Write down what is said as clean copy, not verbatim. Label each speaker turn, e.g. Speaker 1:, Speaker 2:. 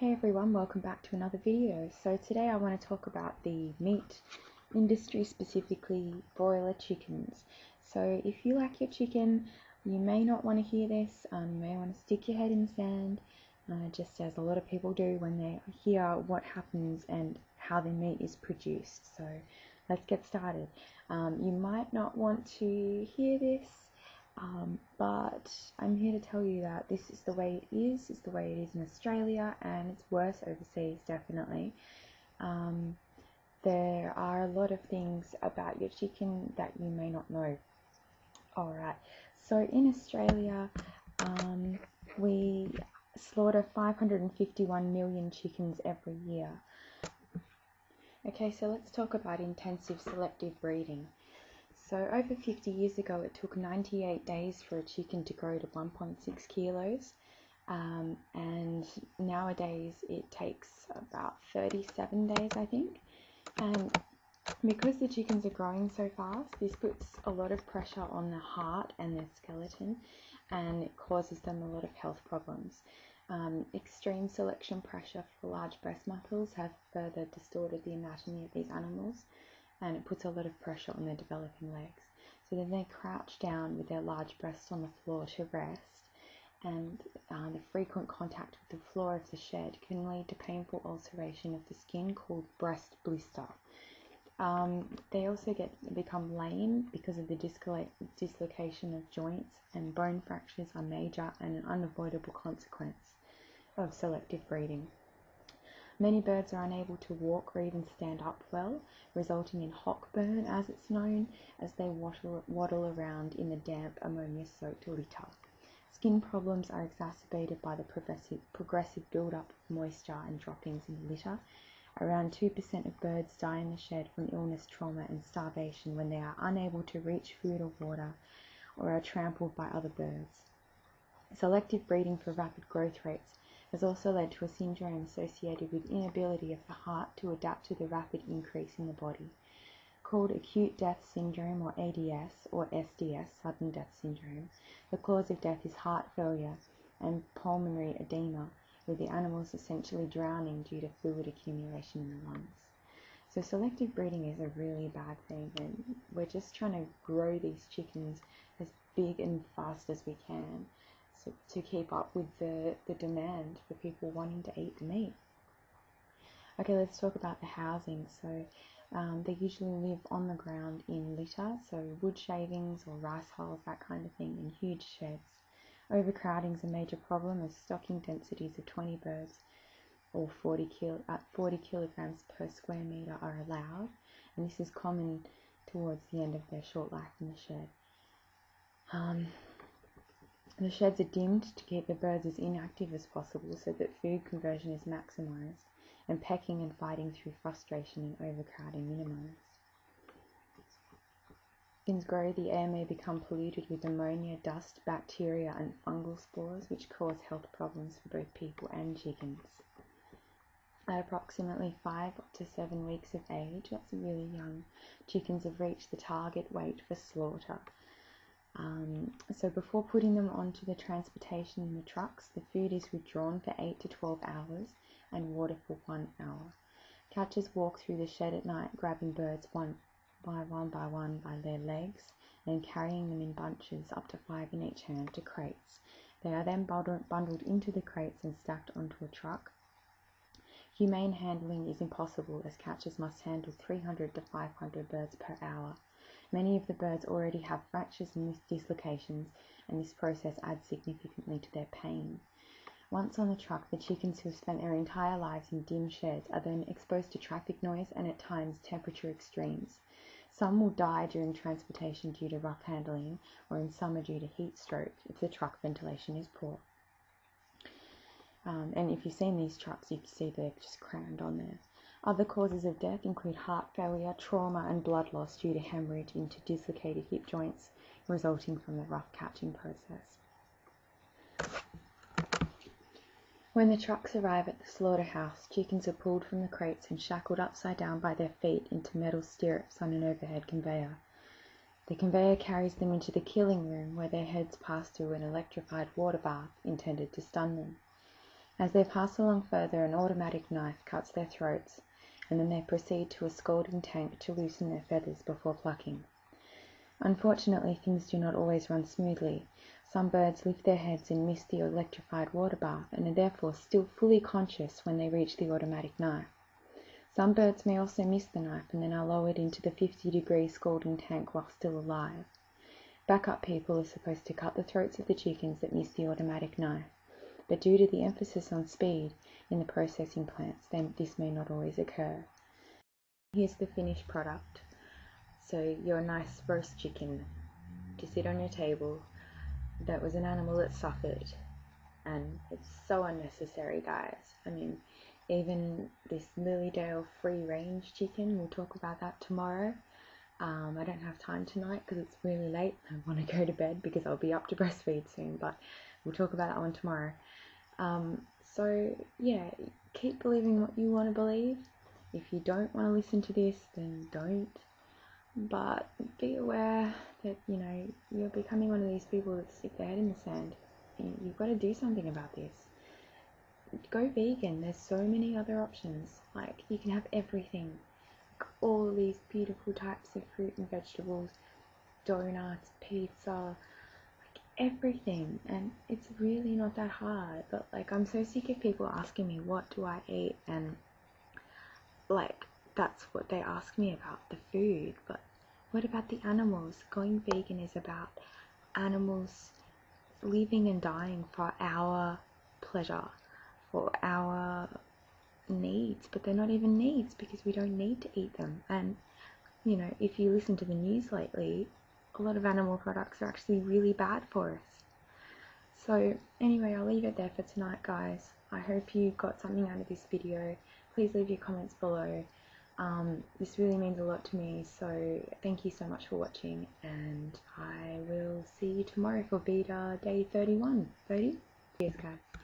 Speaker 1: Hey everyone, welcome back to another video. So today I want to talk about the meat industry, specifically broiler chickens. So if you like your chicken, you may not want to hear this, you may want to stick your head in the sand, just as a lot of people do when they hear what happens and how the meat is produced. So let's get started. You might not want to hear this, but I'm here to tell you that this is the way it is. It's the way it is in Australia, and it's worse overseas, definitely. There are a lot of things about your chicken that you may not know. Alright, so in Australia, we slaughter 551 million chickens every year. Okay, so let's talk about intensive selective breeding. So over 50 years ago, it took 98 days for a chicken to grow to 1.6 kilos, and nowadays it takes about 37 days, I think. And because the chickens are growing so fast, this puts a lot of pressure on the heart and their skeleton, and it causes them a lot of health problems. Extreme selection pressure for large breast muscles have further distorted the anatomy of these animals, and it puts a lot of pressure on their developing legs. So then they crouch down with their large breasts on the floor to rest, and the frequent contact with the floor of the shed can lead to painful ulceration of the skin called breast blister. They also become lame because of the dislocation of joints, and bone fractures are major and an unavoidable consequence of selective breeding. Many birds are unable to walk or even stand up well, resulting in hock burn, as it's known, as they waddle around in the damp, ammonia-soaked litter. Skin problems are exacerbated by the progressive build-up of moisture and droppings in the litter. Around 2% of birds die in the shed from illness, trauma, and starvation when they are unable to reach food or water, or are trampled by other birds. Selective breeding for rapid growth rates has also led to a syndrome associated with inability of the heart to adapt to the rapid increase in the body. Called acute death syndrome, or ADS, or SDS, sudden death syndrome, the cause of death is heart failure and pulmonary edema, with the animals essentially drowning due to fluid accumulation in the lungs. So selective breeding is a really bad thing, and we're just trying to grow these chickens as big and fast as we can, so to keep up with the demand for people wanting to eat the meat. Okay, let's talk about the housing. So they usually live on the ground in litter, so wood shavings or rice hulls, that kind of thing, in huge sheds. Overcrowding is a major problem, as stocking densities of 20 birds or 40 kilograms per square metre are allowed, and this is common towards the end of their short life in the shed. The sheds are dimmed to keep the birds as inactive as possible so that food conversion is maximised, and pecking and fighting through frustration and overcrowding minimised. Chickens grow, the air may become polluted with ammonia, dust, bacteria and fungal spores, which cause health problems for both people and chickens. At approximately 5 to 7 weeks of age, that's really young, chickens have reached the target weight for slaughter. So before putting them onto the transportation in the trucks, the food is withdrawn for 8 to 12 hours and water for 1 hour. Catchers walk through the shed at night, grabbing birds one by one by their legs and carrying them in bunches, up to 5 in each hand, to crates. They are then bundled into the crates and stacked onto a truck. Humane handling is impossible, as catchers must handle 300 to 500 birds per hour. Many of the birds already have fractures and dislocations, and this process adds significantly to their pain. Once on the truck, the chickens who have spent their entire lives in dim sheds are then exposed to traffic noise and at times temperature extremes. Some will die during transportation due to rough handling, or in summer due to heat stroke if the truck ventilation is poor. And if you've seen these trucks, you can see they're just crammed on there. Other causes of death include heart failure, trauma and blood loss due to hemorrhage into dislocated hip joints resulting from the rough catching process. When the trucks arrive at the slaughterhouse, chickens are pulled from the crates and shackled upside down by their feet into metal stirrups on an overhead conveyor. The conveyor carries them into the killing room, where their heads pass through an electrified water bath intended to stun them. As they pass along further, an automatic knife cuts their throats, and then they proceed to a scalding tank to loosen their feathers before plucking. Unfortunately, things do not always run smoothly. Some birds lift their heads and miss the electrified water bath and are therefore still fully conscious when they reach the automatic knife. Some birds may also miss the knife and then are lowered into the 50-degree scalding tank while still alive. Backup people are supposed to cut the throats of the chickens that miss the automatic knife, but due to the emphasis on speed in the processing plants, then this may not always occur. Here's the finished product. So your nice roast chicken to sit on your table that was an animal that suffered, and it's so unnecessary, guys. I mean, even this Lilydale free-range chicken, we'll talk about that tomorrow. I don't have time tonight because it's really late. I want to go to bed because I'll be up to breastfeed soon, but we'll talk about that one tomorrow. So yeah, keep believing what you want to believe. If you don't want to listen to this, then don't. But be aware that, you're becoming one of these people that stick their head in the sand. You've got to do something about this. Go vegan. There's so many other options. Like, you can have everything. All these beautiful types of fruit and vegetables, donuts, pizza, everything. And it's really not that hard. But, I'm so sick of people asking me, what do I eat? And, that's what they ask me about, the food. But what about the animals? Going vegan is about animals living and dying for our pleasure, for our needs, but they're not even needs because we don't need to eat them. And if you listen to the news lately, a lot of animal products are actually really bad for us. So anyway, I'll leave it there for tonight, guys. I hope you got something out of this video. Please leave your comments below. This really means a lot to me, so thank you so much for watching, and I will see you tomorrow for beta day 31. 30? Cheers, guys.